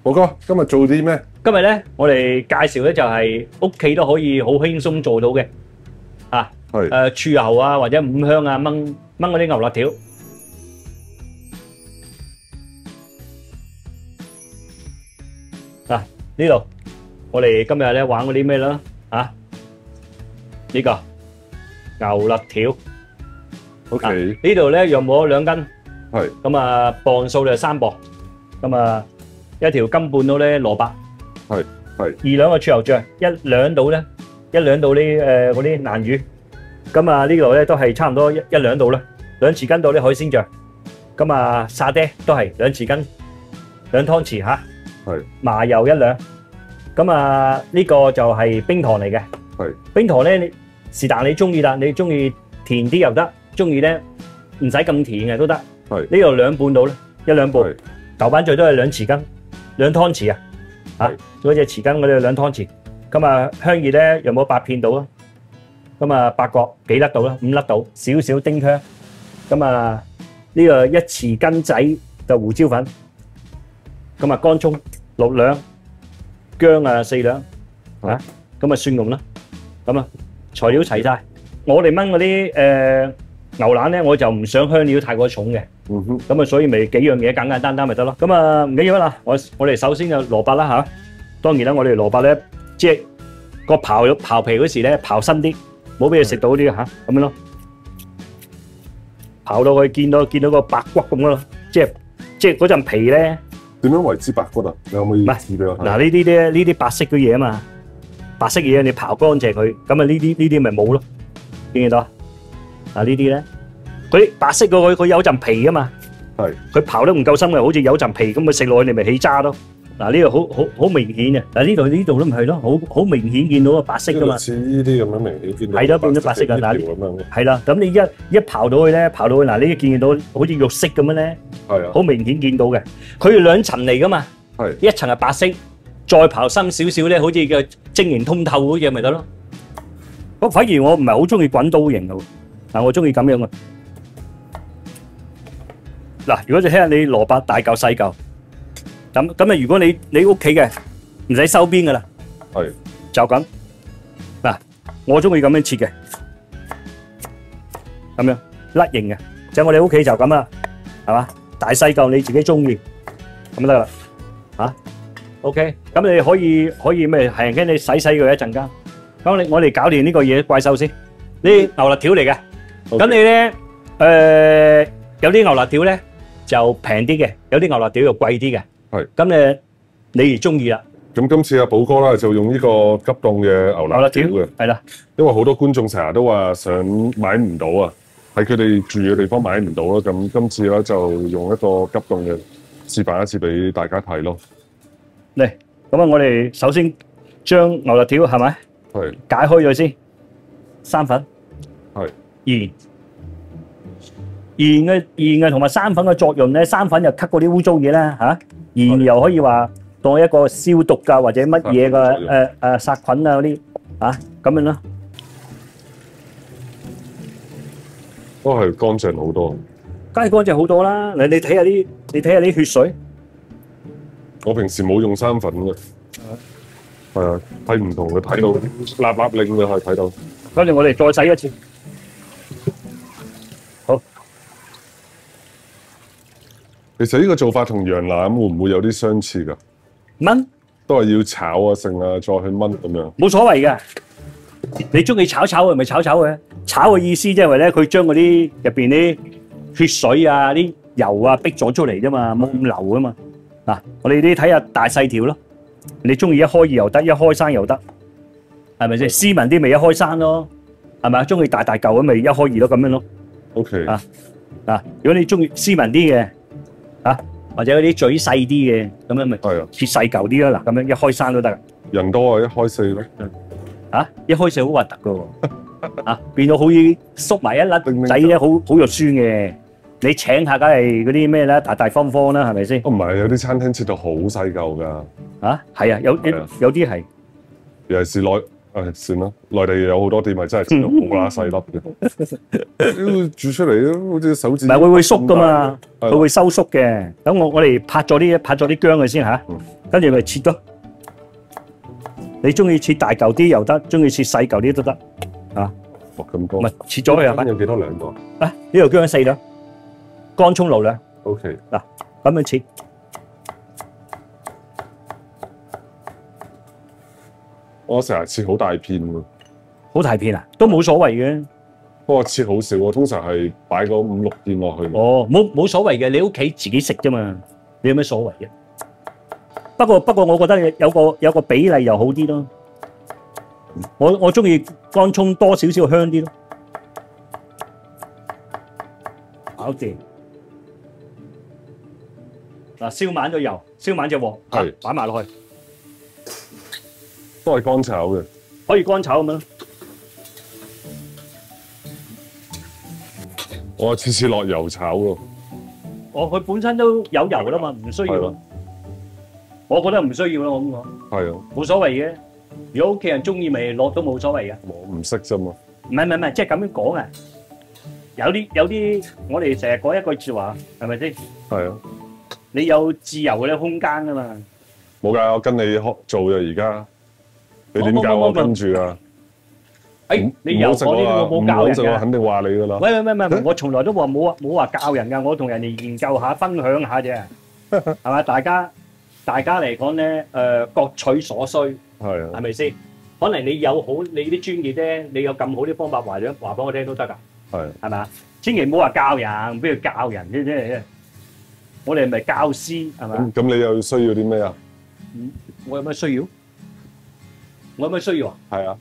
寶哥，今日做啲咩？今日咧，我哋介紹咧就係屋企都可以好輕鬆做到嘅，係柱侯啊或者五香啊，炆嗰啲牛肋條。嗱，呢度我哋今日咧玩嗰啲咩啦？呢個牛肋條。OK。呢度咧用咗2斤。係。咁啊，磅數就3磅。咁啊，一條斤半到咧蘿蔔。係。2兩個柱侯醬，1兩到咧，1兩到啲嗰啲鰻魚。咁啊呢度咧都係差唔多1兩到啦，2匙羹到啲海鮮醬。咁啊沙爹都係2匙羹，2湯匙嚇。係。麻油1兩。咁啊呢個就係冰糖嚟嘅。係。冰糖咧，是但你中意啦，你中意甜啲又得，中意咧唔使咁甜嘅都得。係。呢度2半到啦，1兩半。豆瓣醬都係2匙羹，2湯匙啊。嗰隻匙羹嗰啲2湯匙，咁啊香葉咧有冇8片到啊？咁啊八角幾粒到啦？5粒到，少少丁香，咁啊呢個1匙羹仔就胡椒粉，咁啊乾葱6兩，薑啊4兩，咁啊蒜蓉啦，咁啊材料齊晒。我哋炆嗰啲牛腩咧，我就唔想香料太過重嘅，咁啊所以咪幾樣嘢簡簡單單咪得咯。咁啊唔緊要啦，我哋首先就蘿蔔啦嚇，當然啦，我哋蘿蔔咧即係個刨皮嗰時咧刨深啲，冇俾佢食到啲嚇，咁樣咯。刨到佢見到個白骨咁咯，即係嗰陣皮咧。點樣為之白骨啊？你可唔可以指俾我睇？嗱呢啲白色嘅嘢啊嘛，白色嘢你刨乾淨佢，咁啊呢啲咪冇咯，見唔見到啊？嗱呢啲咧，佢白色嗰佢有陣皮噶嘛，係佢刨得唔夠深嘅，好似有陣皮咁，佢食落去你咪起渣咯。嗱呢度好明顯嘅，嗱呢度都唔係咯，好明顯見到個白色噶嘛。似呢啲咁樣明顯見到。係咯，變咗白色噶，嗱係啦，咁你一刨到去咧，刨到去嗱呢啲見到好似肉色咁樣咧，係啊，好明顯見到嘅。佢係2層嚟噶嘛，係一層係白色，再刨深少少咧，好似個晶瑩通透嗰嘢咪得咯。不過反而我唔係好中意滾刀型嘅。嗱，我中意咁樣嘅。嗱，如果你睇下你蘿蔔大嚿細嚿，咁啊，如果你屋企嘅唔使收邊噶啦，係就咁。嗱，我中意咁樣切嘅，咁樣甩形嘅，即係我哋屋企就咁啦，係嘛？大細嚿你自己中意，咁就得啦。嚇 ，OK，咁你可以咩？係驚你洗佢一陣間。咁我哋搞掂呢個嘢怪獸先，呢牛肋條嚟嘅。咁你咧，有啲牛肋條咧就平啲嘅，有啲牛肋條又貴啲嘅。係。咁你中意啦。咁今次阿寶哥啦就用呢個急凍嘅牛肋條嘅。係啦。因為好多觀眾成日都話想買唔到啊，喺佢哋住嘅地方買唔到啦。咁今次咧就用一個急凍嘅示範一次俾大家睇咯。嚟，咁啊，我哋首先將牛肋條係咪？係。解開咗先，生粉。係。鹽同埋生粉嘅作用咧，生粉就吸嗰啲污糟嘢啦嚇，鹽又可以話當一個消毒㗎或者乜嘢嘅殺菌啊嗰啲嚇咁樣咯，都係乾淨好多，梗係乾淨好多啦！你睇下啲血水，我平時冇用生粉嘅，係啊，睇唔同嘅睇到立令嘅係睇到，跟住我哋再洗一次。其實呢個做法同羊腩會唔會有啲相似㗎？炆都係要炒啊，剩啊，再去炆咁樣。冇所謂嘅，你中意炒佢咪炒佢。炒嘅意思即係話咧，佢將嗰啲入邊啲血水啊、啲油啊逼咗出嚟啫嘛，冇咁流啊嘛。嗱，我哋啲睇下大細條咯。你中意一開二又得，一開生又得，係咪先？斯文啲咪一開生咯，係咪啊？中意大嚿咁咪一開二咯，咁樣咯。OK。如果你中意斯文啲嘅。或者嗰啲嘴細啲嘅，咁樣咪切細嚿啲啦。嗱，咁樣一開3都得。人多啊，一開4咯。一開4好核突噶喎。變到好似縮埋一粒仔咧，好肉酸嘅。你請下梗係嗰啲咩啦，大方方啦，係咪先？唔係，有啲餐廳切到好細嚿㗎。係啊，有啲係。尤其是算啦，內地有好多店係真係切到好乸細粒嘅，煮出嚟都好似手指。唔係，佢會縮噶嘛，佢會收縮嘅。等我哋拍咗啲薑佢先嚇，跟住咪切咯。你中意切大嚿啲又得，中意切細嚿啲都得啊。哇，咁多！唔係切咗佢啊！有幾多兩個？啊，呢度薑4兩，乾葱6兩。OK。嗱，咁樣切。我成日切好大片喎，好大片啊，都冇所謂嘅。不過切好少，我通常係擺個5、6片落去。哦，冇所謂嘅，你屋企自己食啫嘛，你有咩所謂嘅？不過，我覺得有個比例又好啲咯。我中意乾葱多少少香啲咯。搞掂。嗱，燒滿咗油，燒滿隻鑊，係擺埋落去。都係乾炒嘅，可以乾炒咁樣。我次次落油炒咯。哦，佢本身都有油啦嘛，唔需要。我覺得唔需要咯，我咁講。係啊，冇所謂嘅。如果屋企人中意，咪落都冇所謂嘅。我唔識啫嘛。唔係，即係咁樣講啊。有啲，我哋成日講一句説話，係咪先？係啊。你有自由嘅空間噶嘛？冇㗎，我跟你學做嘅而家。你點教我跟住啊？你有我呢啲我冇教人㗎，我肯定話你㗎啦。喂，我從來都話冇話教人㗎，我同人哋研究下、分享下啫，係嘛？大家嚟講咧，各取所需，係咪先？可能你有好你啲專業咧，你有咁好啲方法話俾我聽都得㗎，係咪啊？千祈唔好話教人，邊度教人啫？我哋係咪教師係咪？咁你又需要啲咩啊？我有咩需要？我有咩需要啊？係啊，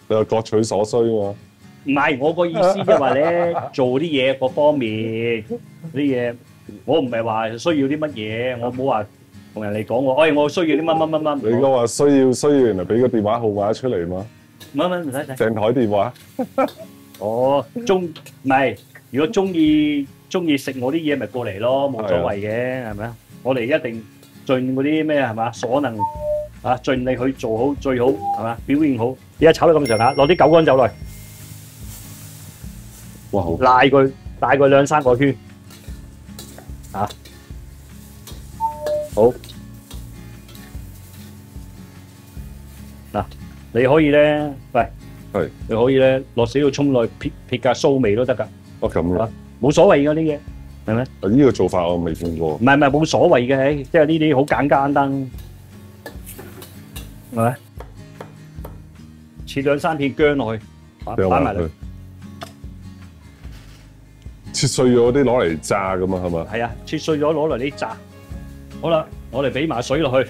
你話各取所需啊嘛。唔係，我個意思即係話咧，做啲嘢各方面啲嘢，我唔係話需要啲乜嘢，我冇話同人哋講我需要啲乜。你講話需要，原來俾個電話號碼出嚟嘛？唔使。訂台電話。哦，唔係，如果中意食我啲嘢，咪過嚟咯，冇所謂嘅，係咪啊？我哋一定盡嗰啲咩係嘛所能。啊！盡力去做好最好，係嘛？表現好。而家炒到咁上下，落啲九乾酒落去。哇！好。拉佢2、3個圈。啊！好。嗱，你可以咧，喂，係，你可以咧落少少蔥落去撇架酥味都得㗎。哦，咁啊。冇所謂㗎呢嘢，係咪？啊！呢個做法我未見過。唔係冇所謂嘅，即係呢啲好簡單。係咪？切2、3片薑落去，擺埋嚟。切碎咗啲攞嚟炸㗎嘛，係嘛？係啊，切碎咗攞嚟啲炸。好啦，我哋俾埋水落去。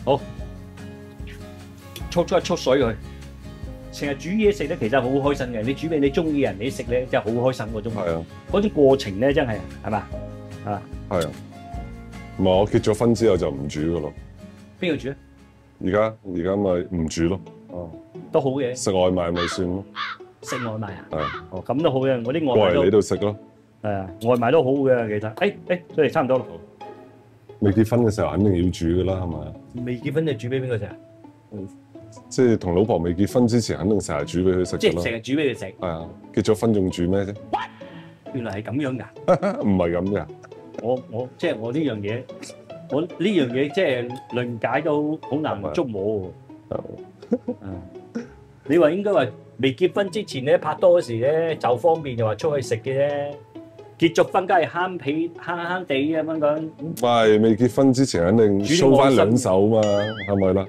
好，焯一焯水佢。成日煮嘢食咧，其實好開心嘅。你煮俾你中意嘅人，你食咧真係好開心嗰種。係啊。嗰種過程咧，真係係嘛？啊。係啊。唔係我結咗婚之後就唔煮㗎咯。邊個煮啊？而家咪唔煮咯。哦，都好嘅。食外賣咪算咯。食外賣啊？係。哦，咁都好嘅，我啲外賣過嚟你度食咯。係啊，外賣都好嘅，其實。所以差唔多啦。未結婚嘅時候肯定要煮㗎啦，係咪？未結婚就煮俾邊個食啊？即係同老婆未結婚之前，肯定成日煮俾佢食。即係成日煮俾佢食。係啊，結咗婚仲煮咩啫？原來係咁樣㗎？唔係咁㗎。我即係我呢樣嘢。我呢樣嘢即係論解都好難捉摸喎。你話應該話未結婚之前咧拍拖嗰時咧就方便就話出去食嘅啫。結咗婚梗係慳地咁樣講。唔係未結婚之前肯定 show 翻兩手嘛，係咪啦？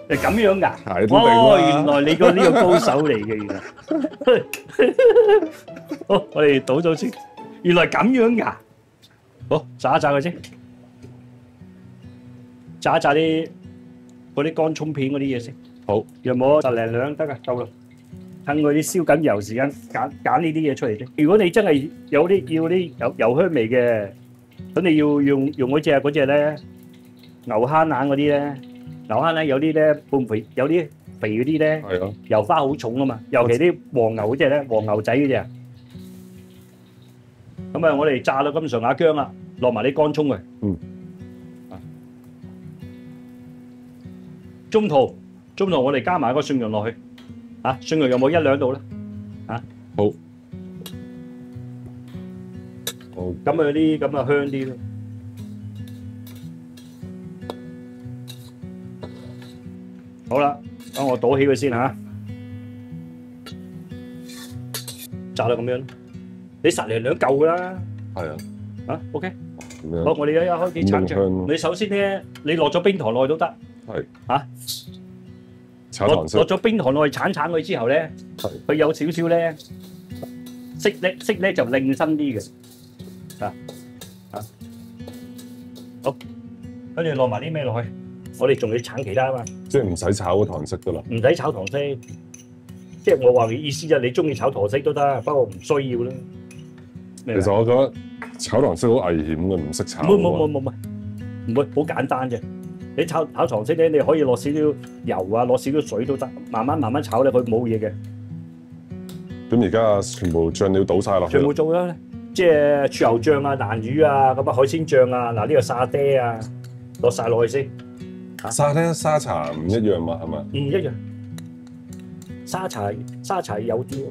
係咁樣㗎？係哦，原來你個呢個高手嚟嘅原來。好，我哋倒咗先。原來咁樣㗎？好，炸一炸佢先。炸一炸啲嗰啲乾葱片嗰啲嘢先。好，有冇10零兩得㗎？夠啦。趁佢啲燒緊油時間，揀呢啲嘢出嚟先。如果你真係有啲要啲油香味嘅，咁你要用嗰隻咧牛坑眼嗰啲咧，牛坑眼有啲咧半肥，有啲肥嗰啲咧，係啊，油花好重啊嘛。尤其啲黃牛嗰隻咧，黃牛仔嗰隻。咁啊，我哋炸到咁上下薑啦，落埋啲乾葱佢。嗯。中途中途我哋加埋個蒜蓉落去，蒜蓉有冇1、2度咧？好，咁啊啲咁啊香啲咯。好啦，等我倒起佢先嚇，炸到咁樣，你實嚟2嚿噶啦。係啊。OK。好，我哋一開始鏟醬。你首先咧，你落咗冰糖落去都得。係。炒糖色。落咗冰糖落去鏟佢之後咧，佢有少少咧色咧就靚身啲嘅。好，跟住落埋啲咩落去？我哋仲要鏟其他啊嘛。即係唔使炒個糖色噶啦。唔使炒糖色，即係我話嘅意思就係你中意炒糖色都得，不過唔需要啦。其實我覺得炒糖色好危險嘅，唔識炒。唔會，好簡單啫。你炒糖色咧，你可以落少少油啊，落少少水都得，慢慢炒咧，佢冇嘢嘅。咁而家全部醬料倒晒落去。全部做啦，即係豉油醬啊、蘭魚啊、咁啊海鮮醬啊，嗱呢個沙爹啊，落晒落去先。沙爹沙茶唔一樣嘛，係咪？唔一樣，沙茶有啲。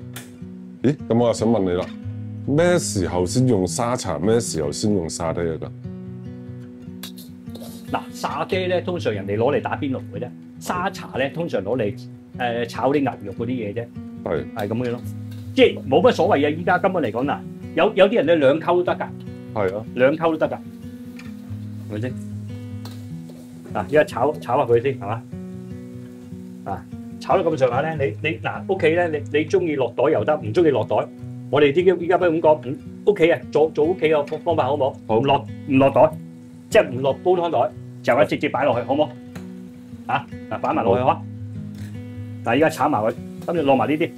咦？咁我又想問你啦，咩時候先用沙茶？咩時候先用沙爹㗎？嗱，沙爹咧通常人哋攞嚟打邊爐嘅啫，沙茶咧通常攞嚟炒啲牛肉嗰啲嘢啫。係咁嘅咯，即係冇乜所謂嘅。依家根本嚟講嗱，有啲人咧2溝都得㗎。係啊，2溝都得㗎，係咪先？嗱，依家炒下佢先，係嘛？炒到咁上下咧，你嗱屋企咧，你中意落袋又得，唔中意落袋。我哋啲依家不如咁講，屋企啊做屋企嘅方法好唔好？好，唔落袋，即係唔落煲湯袋，就咁直接擺落去，好唔好？嗱擺埋落去好啊！嗱，依家炒埋佢，跟住落埋呢啲。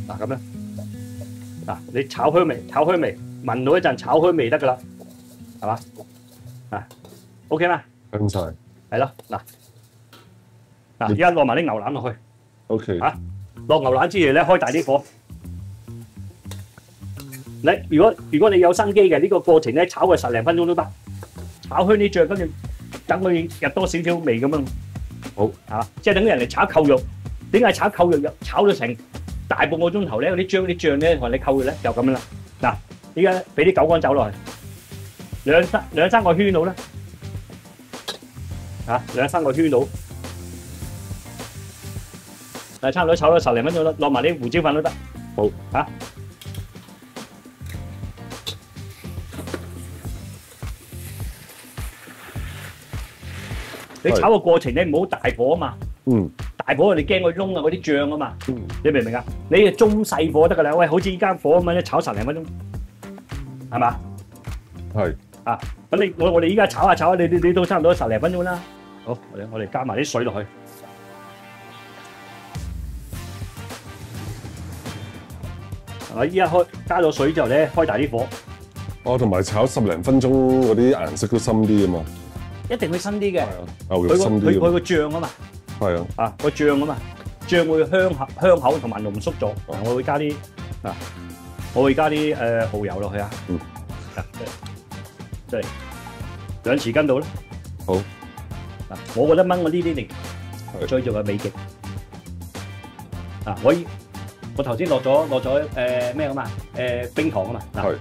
嗱咁樣，嗱你炒香味，聞到一陣炒香味得㗎啦，係嘛？OK 嘛？香菜。係咯，嗱，而家落埋啲牛腩落去。OK。落牛腩之餘咧，開大啲火。如果你有生機嘅呢個過程咧，炒佢10零分鐘都得。炒香啲醬，跟住等佢入多少少味咁樣。好，即係等於人哋炒扣肉。點解炒扣肉炒咗成大半個鐘頭咧？嗰啲醬咧同你扣肉咧就咁樣啦。嗱，依家俾啲九乾酒落去，兩三個圈到啦。2、3個圈到，差唔多炒咗10零分鐘啦，落埋啲胡椒粉都得。好，你炒個過程咧唔好大火啊嘛。大火你驚佢燶啊嗰啲醬啊嘛。你明唔明啊？你係中細火得㗎啦。喂，好似依家火咁樣炒10零分鐘，係嘛？係。咁我哋依家炒下，你都差唔多10零分鐘啦。好，我哋加埋啲水落去。依家加咗水之後咧，開大啲火。同埋炒10零分鐘嗰啲顏色都深啲啊嘛。一定會深啲嘅。牛肉深啲。佢個醬啊嘛。係啊。個醬啊嘛，醬會香口同埋濃縮咗。我會加啲蠔油落去啊。即係2匙羹到啦。好。我覺得炆我呢啲嚟最重係味極。我頭先落咗咩啊嘛？冰糖啊嘛。係。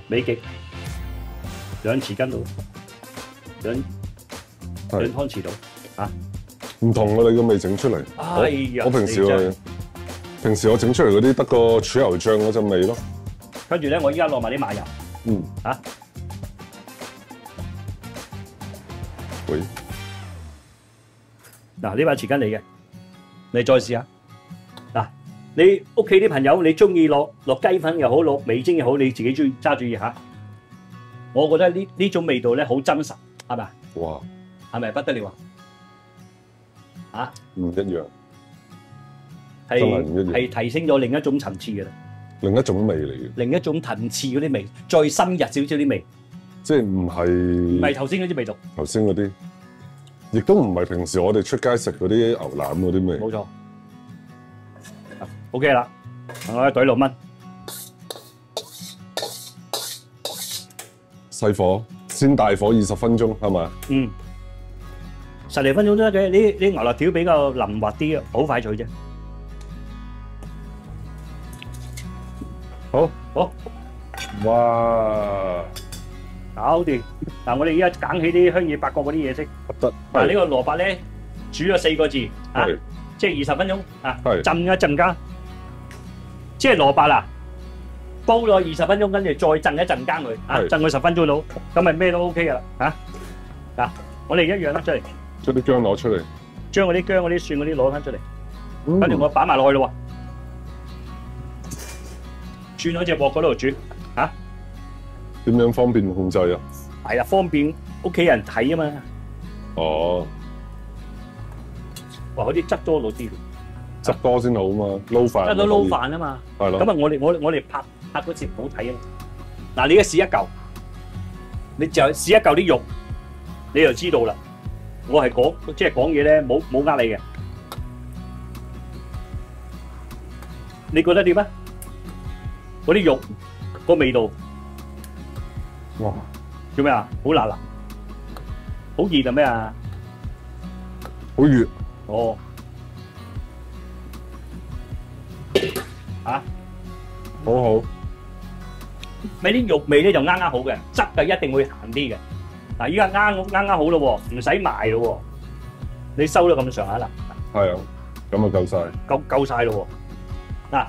味極2匙羹到，2湯匙到。唔同嘅你個味整出嚟。我平時我整出嚟嗰啲得個豉油醬嗰陣味咯。跟住咧，我依家落埋啲麻油。喂。嗱，呢把匙羹嚟嘅，你再試下。嗱，你屋企啲朋友，你中意落雞粉又好，落味精又好，你自己中意揸注意下。我覺得呢種味道咧好真實，係咪？哇！係咪不得了啊？唔一樣，係提升咗另一種層次嘅啦。另一種味嚟嘅。另一種層次嗰啲味，再深入少少啲味。即係唔係頭先嗰啲味道。頭先嗰啲。亦都唔係平時我哋出街食嗰啲牛腩嗰啲味。冇錯。OK 啦，我喺隊度炆。細火，先大火20分鐘，係咪？ 10零分鐘都得嘅。呢牛肋條比較腍滑啲，好快脆啫。好，好，哇！搞掂。嗱，我哋而家揀起啲香葉八角嗰啲嘢先。得。嗱，呢個蘿蔔咧煮咗4個字啊，即係20分鐘啊，浸一陣間。即係蘿蔔啊，煲咗20分鐘，跟住再浸一陣間佢啊，浸佢10分鐘到，咁咪咩都 OK 噶啦嚇。嗱，我哋一樣啦，出嚟。將啲薑攞出嚟。將嗰啲薑、嗰啲蒜、嗰啲攞翻出嚟，跟住我擺埋落去咯喎，轉喺隻鑊嗰度煮嚇。點樣方便控制啊？係啊，方便屋企人睇啊嘛。哦。哇！嗰啲汁多到啲，汁多先好嘛，撈飯。得到撈飯啊嘛。係咯。咁啊，我哋拍嗰次唔好睇啊嘛。嗱，你而家試一嚿，你就試一嚿啲肉，你就知道啦。我係即係講嘢咧，冇呃你嘅。你覺得點啊？嗰啲肉個味道，哇！做咩啊？好辣辣，好熱啊咩啊？好熱。哦。啊？好好。咪啲肉味咧就啱啱好嘅，汁就一定會鹹啲嘅。嗱，依家啱好咯喎，唔使賣咯喎，你收咗咁上下啦。係啊，咁啊夠晒。夠晒咯喎。嗱，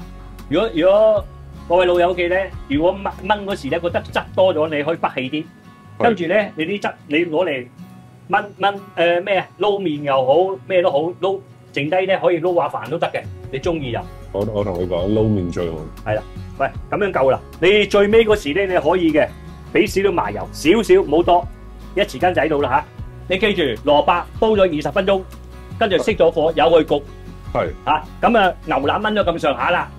如果各位老友記咧，如果燜嗰時咧覺得汁多咗，你可以筆氣啲，跟住咧你啲汁你攞嚟燜咩啊？撈麵又好，咩都好，撈剩低咧可以撈下飯都得嘅，你中意就。我同你講，撈麵最好。係啦，喂，咁樣夠啦。你最尾嗰時咧，你可以嘅，俾少少麻油，少少唔好多。一匙羹仔到啦嚇，你記住蘿蔔煲咗20分鐘，跟住熄咗火，由佢焗。係嚇，咁啊牛腩炆咗咁上下啦，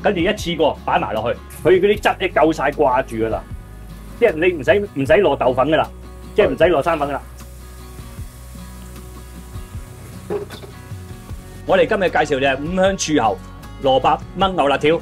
跟住一次過擺埋落去，佢嗰啲汁咧夠晒掛住噶啦，即係你唔使落豆粉噶啦，即係唔使落生粉噶啦。我哋今日介紹嘅係5香柱侯蘿蔔炆牛肋條。